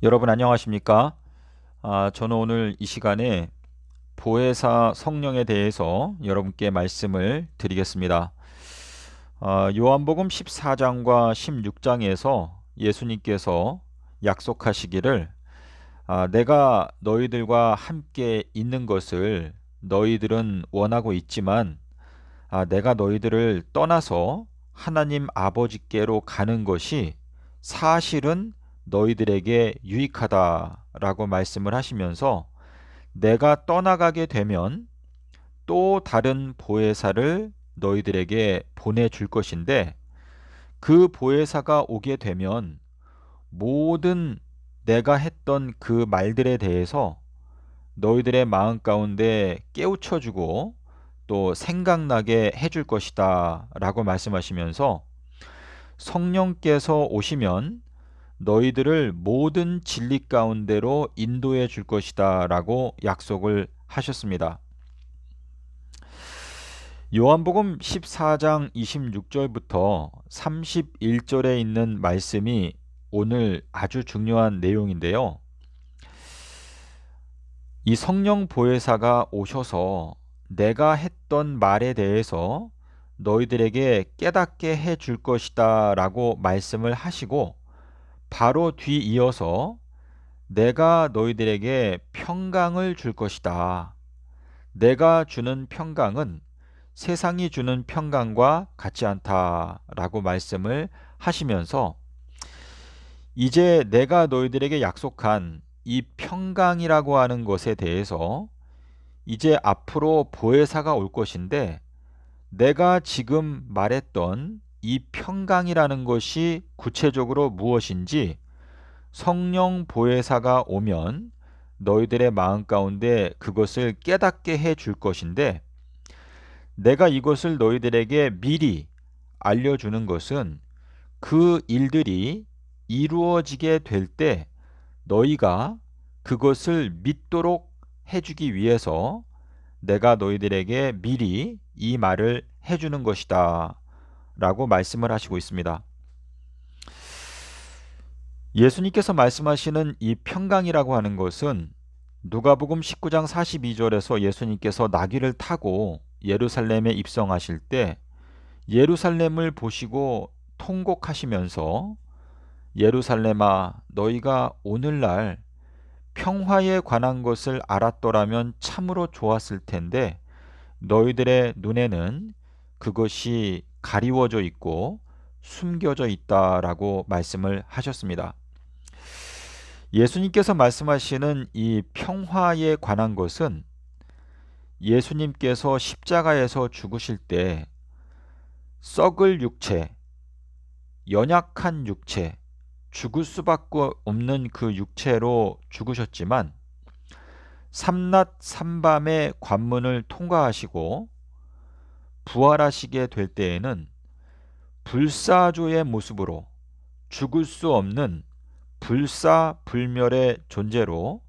여러분 안녕하십니까? 저는 오늘 이 시간에 보혜사 성령에 대해서 여러분께 말씀을 드리겠습니다. 요한복음 14장과 16장에서 예수님께서 약속하시기를 내가 너희들과 함께 있는 것을 너희들은 원하고 있지만 내가 너희들을 떠나서 하나님 아버지께로 가는 것이 사실은 너희들에게 유익하다라고 말씀을 하시면서 내가 떠나가게 되면 또 다른 보혜사를 너희들에게 보내줄 것인데 그 보혜사가 오게 되면 모든 내가 했던 그 말들에 대해서 너희들의 마음 가운데 깨우쳐주고 또 생각나게 해줄 것이다 라고 말씀하시면서 성령께서 오시면 너희들을 모든 진리 가운데로 인도해 줄 것이다 라고 약속을 하셨습니다. 요한복음 14장 26절부터 31절에 있는 말씀이 오늘 아주 중요한 내용인데요. 이 성령 보혜사가 오셔서 내가 했던 말에 대해서 너희들에게 깨닫게 해 줄 것이다 라고 말씀을 하시고 바로 뒤이어서 내가 너희들에게 평강을 줄 것이다. 내가 주는 평강은 세상이 주는 평강과 같지 않다 라고 말씀을 하시면서 이제 내가 너희들에게 약속한 이 평강이라고 하는 것에 대해서 이제 앞으로 보혜사가 올 것인데 내가 지금 말했던 이 평강이라는 것이 구체적으로 무엇인지 성령 보혜사가 오면 너희들의 마음 가운데 그것을 깨닫게 해 줄 것인데 내가 이것을 너희들에게 미리 알려주는 것은 그 일들이 이루어지게 될 때 너희가 그것을 믿도록 해주기 위해서 내가 너희들에게 미리 이 말을 해주는 것이다 라고 말씀을 하시고 있습니다. 예수님께서 말씀하시는 이 평강이라고 하는 것은 누가복음 19장 42절에서 예수님께서 나귀를 타고 예루살렘에 입성하실 때 예루살렘을 보시고 통곡하시면서 예루살렘아 너희가 오늘날 평화에 관한 것을 알았더라면 참으로 좋았을 텐데 너희들의 눈에는 그것이 가리워져 있고 숨겨져 있다라고 말씀을 하셨습니다. 예수님께서 말씀하시는 이 평화에 관한 것은 예수님께서 십자가에서 죽으실 때 썩을 육체, 연약한 육체, 죽을 수밖에 없는 그 육체로 죽으셨지만 삼낮 삼밤의 관문을 통과하시고 부활하시게 될 때에는 불사조의 모습으로 죽을 수 없는 불사불멸의 존재로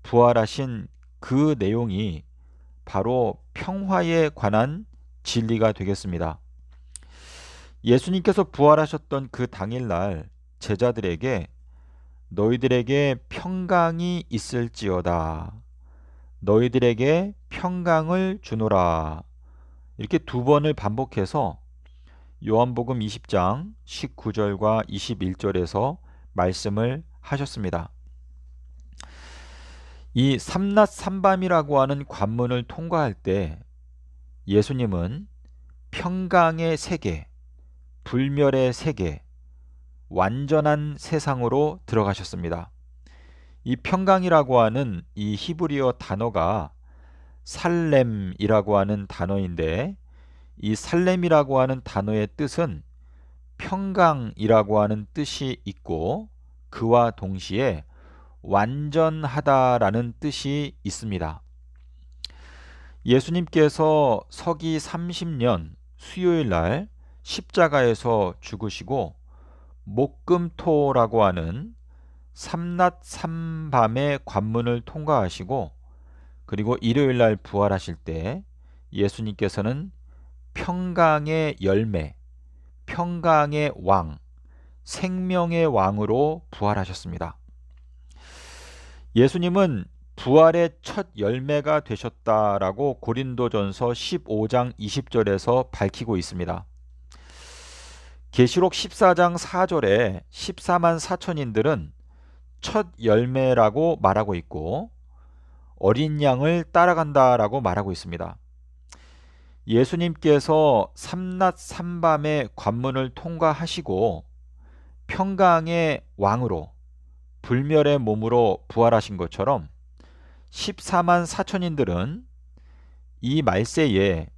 부활하신 그 내용이 바로 평화에 관한 진리가 되겠습니다. 예수님께서 부활하셨던 그 당일날 제자들에게 너희들에게 평강이 있을지어다. 너희들에게 평강을 주노라. 이렇게 두 번을 반복해서 요한복음 20장 19절과 21절에서 말씀을 하셨습니다. 이 삼낮 삼밤이라고 하는 관문을 통과할 때 예수님은 평강의 세계, 불멸의 세계, 완전한 세상으로 들어가셨습니다. 이 평강이라고 하는 이 히브리어 단어가 살렘이라고 하는 단어인데 이 살렘이라고 하는 단어의 뜻은 평강이라고 하는 뜻이 있고 그와 동시에 완전하다라는 뜻이 있습니다. 예수님께서 서기 30년 수요일 날 십자가에서 죽으시고 목금토라고 하는 삼낮 삼밤의 관문을 통과하시고 그리고 일요일 날 부활하실 때 예수님께서는 평강의 열매, 평강의 왕, 생명의 왕으로 부활하셨습니다. 예수님은 부활의 첫 열매가 되셨다라고 고린도전서 15장 20절에서 밝히고 있습니다. 계시록 14장 4절에 14만 4천인들은 첫 열매라고 말하고 있고 어린 양을 따라간다라고 말하고 있습니다. 예수님께서 삼낮 삼밤의 관문을 통과하시고 평강의 왕으로 불멸의 몸으로 부활하신 것처럼 14만 4천인들은 이 말세에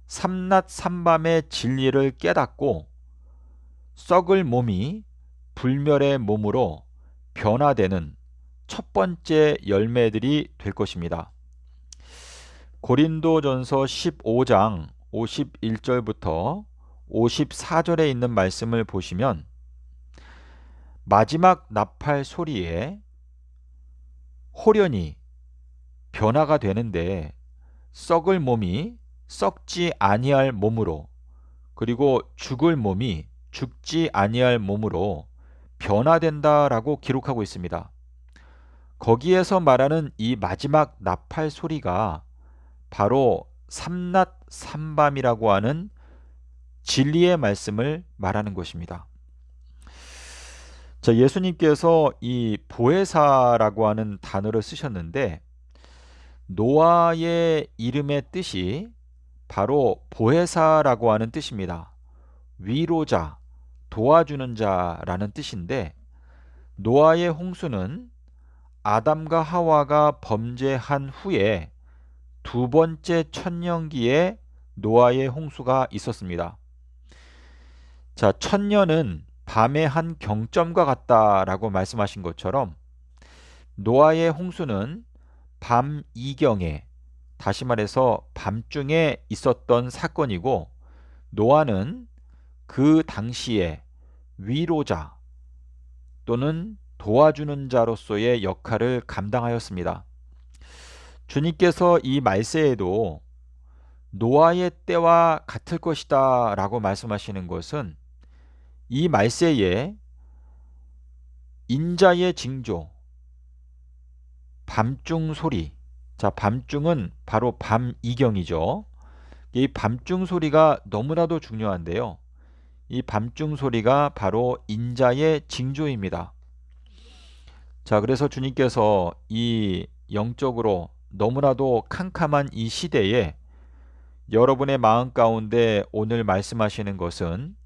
삼낮 삼밤의 진리를 깨닫고 썩을 몸이 불멸의 몸으로 변화되는 첫 번째 열매들이 될 것입니다. 고린도전서 15장 51절부터 54절에 있는 말씀을 보시면 마지막 나팔 소리에 홀연히 변화가 되는데 썩을 몸이 썩지 아니할 몸으로 그리고 죽을 몸이 죽지 아니할 몸으로 변화된다라고 기록하고 있습니다. 거기에서 말하는 이 마지막 나팔 소리가 바로 삼낮 삼밤이라고 하는 진리의 말씀을 말하는 것입니다. 자, 예수님께서 이 보혜사라고 하는 단어를 쓰셨는데 노아의 이름의 뜻이 바로 보혜사라고 하는 뜻입니다. 위로자, 도와주는 자라는 뜻인데 노아의 홍수는 아담과 하와가 범죄한 후에 두 번째 천년기에 노아의 홍수가 있었습니다. 자, 천년은 밤의 한 경점과 같다라고 말씀하신 것처럼 노아의 홍수는 밤 이경에 다시 말해서 밤중에 있었던 사건이고 노아는 그 당시에 위로자 또는 도와주는 자로서의 역할을 감당하였습니다. 주님께서 이 말세에도 노아의 때와 같을 것이다 라고 말씀하시는 것은 이 말세에 인자의 징조, 밤중 소리, 자, 밤중은 바로 밤이경이죠. 이 밤중 소리가 너무나도 중요한데요. 이 밤중 소리가 바로 인자의 징조입니다. 자, 그래서 주님께서 이 영적으로 너무나도 캄캄한 이 시대에 여러분의 마음 가운데 오늘 말씀하시는 것은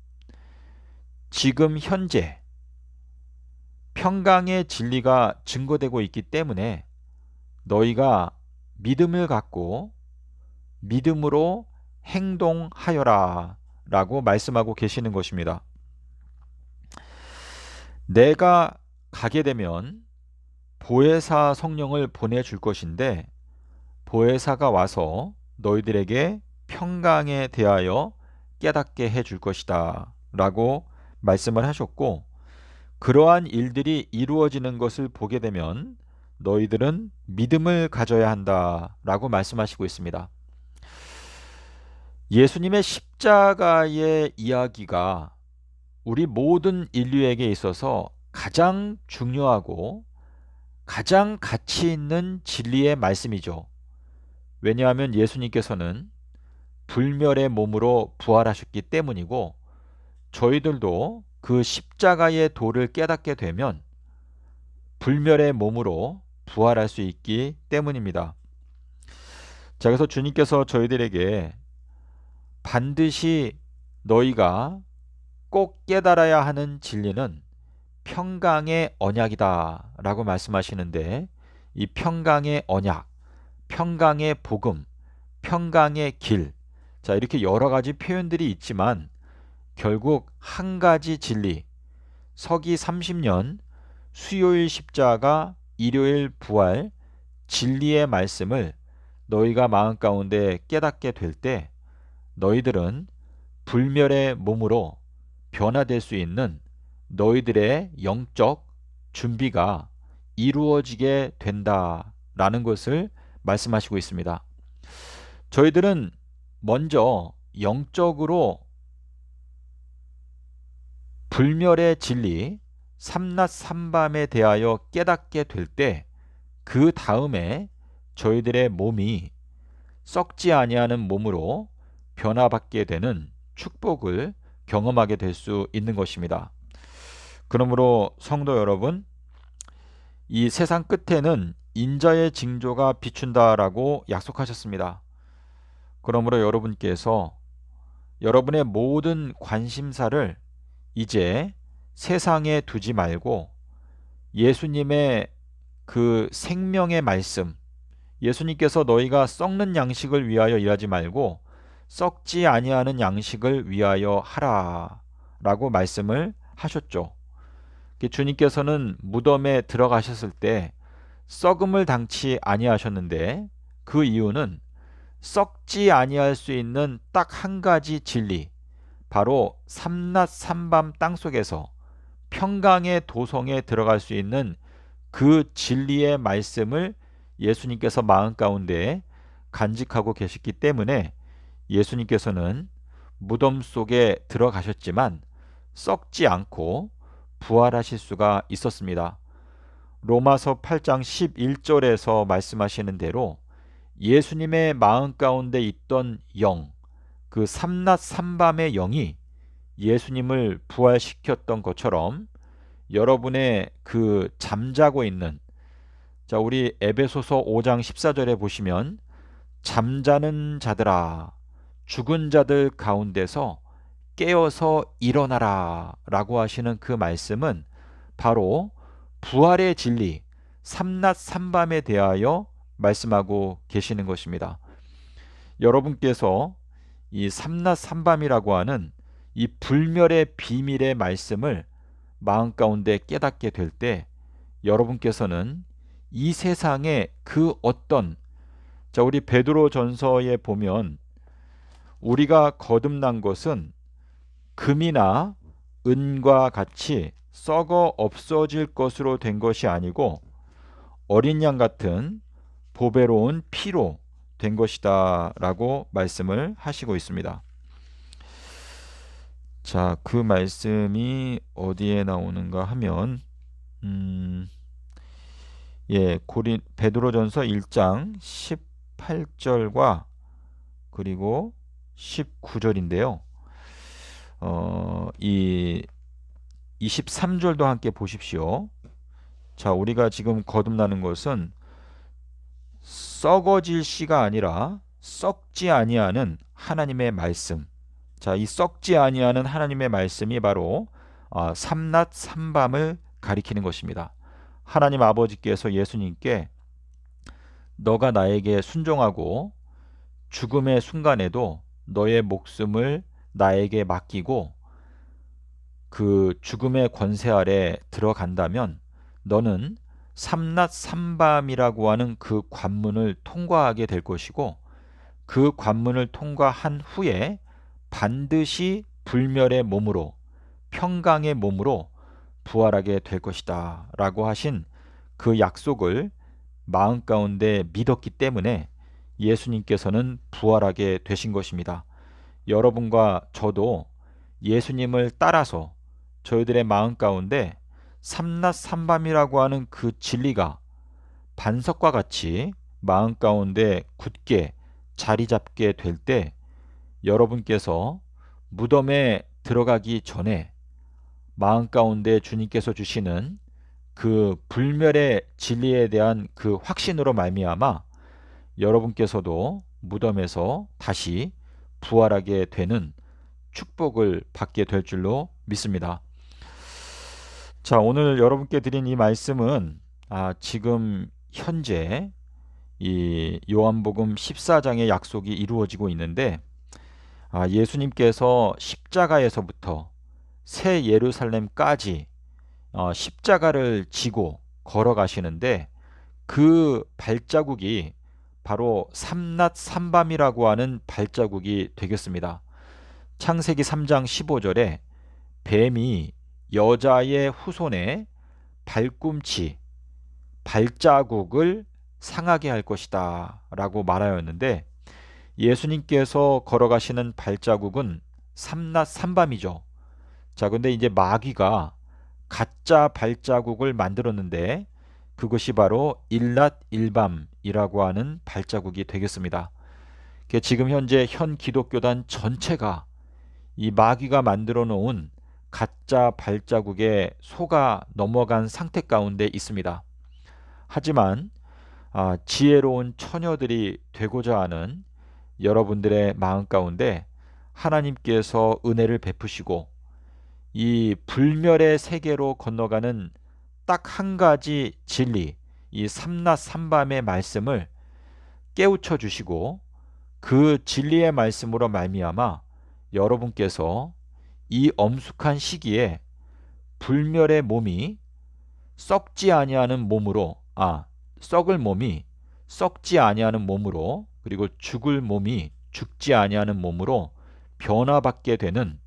지금 현재 평강의 진리가 증거되고 있기 때문에 너희가 믿음을 갖고 믿음으로 행동하여라 라고 말씀하고 계시는 것입니다. 내가 가게 되면 보혜사 성령을 보내줄 것인데 보혜사가 와서 너희들에게 평강에 대하여 깨닫게 해줄 것이다 라고 말씀을 하셨고 그러한 일들이 이루어지는 것을 보게 되면 너희들은 믿음을 가져야 한다 라고 말씀하시고 있습니다. 예수님의 십자가의 이야기가 우리 모든 인류에게 있어서 가장 중요하고 가장 가치 있는 진리의 말씀이죠. 왜냐하면 예수님께서는 불멸의 몸으로 부활하셨기 때문이고 저희들도 그 십자가의 도를 깨닫게 되면 불멸의 몸으로 부활할 수 있기 때문입니다. 자, 그래서 주님께서 저희들에게 반드시 너희가 꼭 깨달아야 하는 진리는 평강의 언약이다 라고 말씀하시는데 이 평강의 언약, 평강의 복음, 평강의 길, 자, 이렇게 여러 가지 표현들이 있지만 결국 한 가지 진리, 서기 30년 수요일 십자가, 일요일 부활, 진리의 말씀을 너희가 마음 가운데 깨닫게 될 때 너희들은 불멸의 몸으로 변화될 수 있는 너희들의 영적 준비가 이루어지게 된다라는 것을 말씀하시고 있습니다. 저희들은 먼저 영적으로 불멸의 진리, 삼낮 삼밤에 대하여 깨닫게 될 때 그 다음에 저희들의 몸이 썩지 아니하는 몸으로 변화받게 되는 축복을 경험하게 될 수 있는 것입니다. 그러므로 성도 여러분, 이 세상 끝에는 인자의 징조가 비춘다라고 약속하셨습니다. 그러므로 여러분께서 여러분의 모든 관심사를 이제 세상에 두지 말고 예수님의 그 생명의 말씀, 예수님께서 너희가 썩는 양식을 위하여 일하지 말고 썩지 아니하는 양식을 위하여 하라 라고 말씀을 하셨죠. 주님께서는 무덤에 들어가셨을 때 썩음을 당치 아니하셨는데, 그 이유는 썩지 아니할 수 있는 딱 한 가지 진리, 바로 삼낮 삼밤 땅속에서 평강의 도성에 들어갈 수 있는 그 진리의 말씀을 예수님께서 마음 가운데 간직하고 계셨기 때문에 예수님께서는 무덤 속에 들어가셨지만 썩지 않고 부활하실 수가 있었습니다. 로마서 8장 11절에서 말씀하시는 대로 예수님의 마음 가운데 있던 영, 그 삼낮 삼밤의 영이 예수님을 부활시켰던 것처럼 여러분의 그 잠자고 있는, 자, 우리 에베소서 5장 14절에 보시면 잠자는 자들아 죽은 자들 가운데서 깨어서 일어나라 라고 하시는 그 말씀은 바로 부활의 진리 삼낮 삼밤에 대하여 말씀하고 계시는 것입니다. 여러분께서 이 삼낮 삼밤이라고 하는 이 불멸의 비밀의 말씀을 마음 가운데 깨닫게 될 때 여러분께서는 이 세상의 그 어떤, 자, 우리 베드로전서에 보면 우리가 거듭난 것은 금이나 은과 같이 썩어 없어질 것으로 된 것이 아니고 어린 양 같은 보배로운 피로 된 것이다 라고 말씀을 하시고 있습니다. 자, 그 말씀이 어디에 나오는가 하면 베드로전서 1장 18절과 그리고 19절인데요. 이 23절도 함께 보십시오. 자, 우리가 지금 거듭나는 것은 썩어질 씨가 아니라 썩지 아니하는 하나님의 말씀. 자, 이 썩지 아니하는 하나님의 말씀이 바로 삼낮 삼밤을 가리키는 것입니다. 하나님 아버지께서 예수님께 너가 나에게 순종하고 죽음의 순간에도 너의 목숨을 나에게 맡기고 그 죽음의 권세 아래 들어간다면 너는 삼낮 삼밤이라고 하는 그 관문을 통과하게 될 것이고, 그 관문을 통과한 후에 반드시 불멸의 몸으로, 평강의 몸으로 부활하게 될 것이다 라고 하신 그 약속을 마음 가운데 믿었기 때문에 예수님께서는 부활하게 되신 것입니다. 여러분과 저도 예수님을 따라서 저희들의 마음 가운데 삼낮 삼밤이라고 하는 그 진리가 반석과 같이 마음 가운데 굳게 자리 잡게 될 때 여러분께서 무덤에 들어가기 전에 마음 가운데 주님께서 주시는 그 불멸의 진리에 대한 그 확신으로 말미암아 여러분께서도 무덤에서 다시 부활하게 되는 축복을 받게 될 줄로 믿습니다. 자, 오늘 여러분께 드린 이 말씀은 지금 현재 이 요한복음 14장의 약속이 이루어지고 있는데, 예수님께서 십자가에서부터 새 예루살렘까지 십자가를 지고 걸어가시는데 그 발자국이 바로 삼낮 삼밤이라고 하는 발자국이 되겠습니다. 창세기 3장 15절에 뱀이 여자의 후손의 발꿈치, 발자국을 상하게 할 것이다 라고 말하였는데, 예수님께서 걸어가시는 발자국은 삼낮 삼밤이죠. 자, 근데 이제 마귀가 가짜 발자국을 만들었는데 그것이 바로 일낮 일밤이라고 하는 발자국이 되겠습니다. 지금 현재 현 기독교단 전체가 이 마귀가 만들어 놓은 가짜 발자국에 속아 넘어간 상태 가운데 있습니다. 하지만 지혜로운 처녀들이 되고자 하는 여러분들의 마음 가운데 하나님께서 은혜를 베푸시고 이 불멸의 세계로 건너가는 딱 한 가지 진리, 이 삼낮 삼밤의 말씀을 깨우쳐 주시고 그 진리의 말씀으로 말미암아 여러분께서 이 엄숙한 시기에 불멸의 몸이 썩지 아니하는 몸으로 썩을 몸이 썩지 아니하는 몸으로, 그리고 죽을 몸이 죽지 아니하는 몸으로 변화받게 되는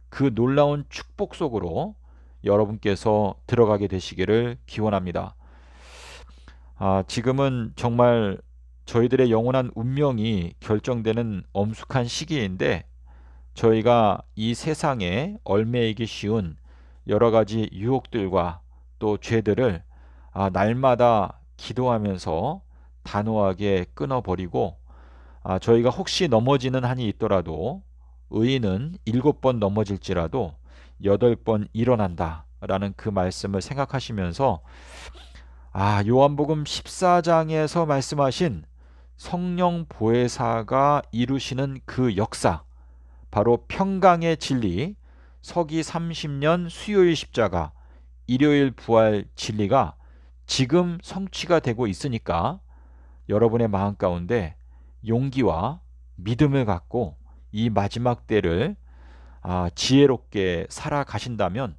그 놀라운 축복 속으로 여러분께서 들어가게 되시기를 기원합니다. 지금은 정말 저희들의 영원한 운명이 결정되는 엄숙한 시기인데, 저희가 이 세상에 얽매이기 쉬운 여러 가지 유혹들과 또 죄들을 날마다 기도하면서 단호하게 끊어버리고, 저희가 혹시 넘어지는 한이 있더라도 의인은 7번 넘어질지라도 8번 일어난다 라는 그 말씀을 생각하시면서 요한복음 14장에서 말씀하신 성령 보혜사가 이루시는 그 역사, 바로 평강의 진리, 서기 30년 수요일 십자가, 일요일 부활 진리가 지금 성취가 되고 있으니까 여러분의 마음 가운데 용기와 믿음을 갖고 이 마지막 때를 지혜롭게 살아가신다면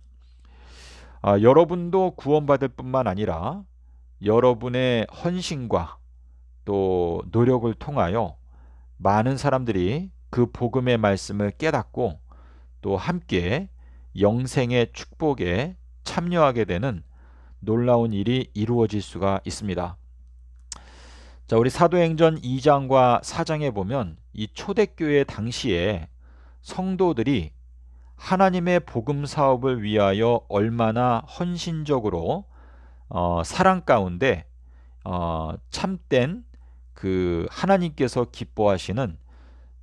여러분도 구원받을 뿐만 아니라 여러분의 헌신과 또 노력을 통하여 많은 사람들이 그 복음의 말씀을 깨닫고 또 함께 영생의 축복에 참여하게 되는 놀라운 일이 이루어질 수가 있습니다. 자, 우리 사도행전 2장과 4장에 보면 이 초대교회 당시에 성도들이 하나님의 복음 사업을 위하여 얼마나 헌신적으로 사랑 가운데 참된 그 하나님께서 기뻐하시는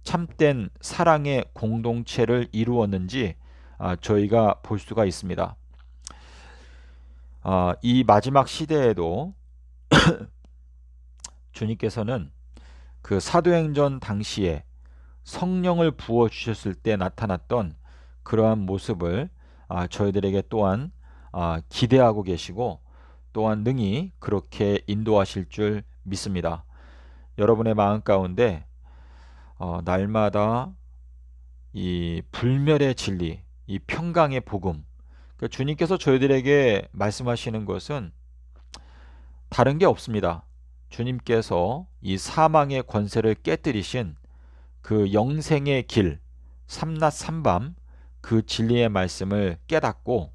참된 사랑의 공동체를 이루었는지 저희가 볼 수가 있습니다. 이 마지막 시대에도 주님께서는 그 사도행전 당시에 성령을 부어 주셨을 때 나타났던 그러한 모습을 저희들에게 또한 기대하고 계시고 또한 능히 그렇게 인도하실 줄 믿습니다. 여러분의 마음 가운데 날마다 이 불멸의 진리, 이 평강의 복음, 주님께서 저희들에게 말씀하시는 것은 다른 게 없습니다. 주님께서 이 사망의 권세를 깨뜨리신 그 영생의 길, 삼낮 삼밤 그 진리의 말씀을 깨닫고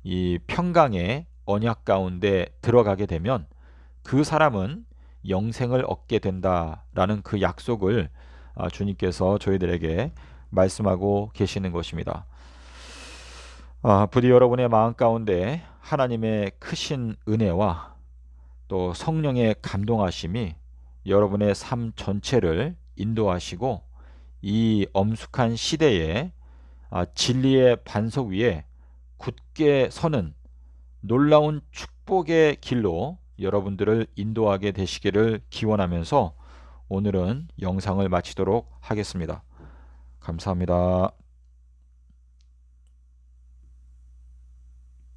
이 평강의 언약 가운데 들어가게 되면 그 사람은 영생을 얻게 된다라는 그 약속을 주님께서 저희들에게 말씀하고 계시는 것입니다. 부디 여러분의 마음 가운데 하나님의 크신 은혜와 또 성령의 감동하심이 여러분의 삶 전체를 인도하시고 이 엄숙한 시대에 진리의 반석 위에 굳게 서는 놀라운 축복의 길로 여러분들을 인도하게 되시기를 기원하면서 오늘은 영상을 마치도록 하겠습니다. 감사합니다.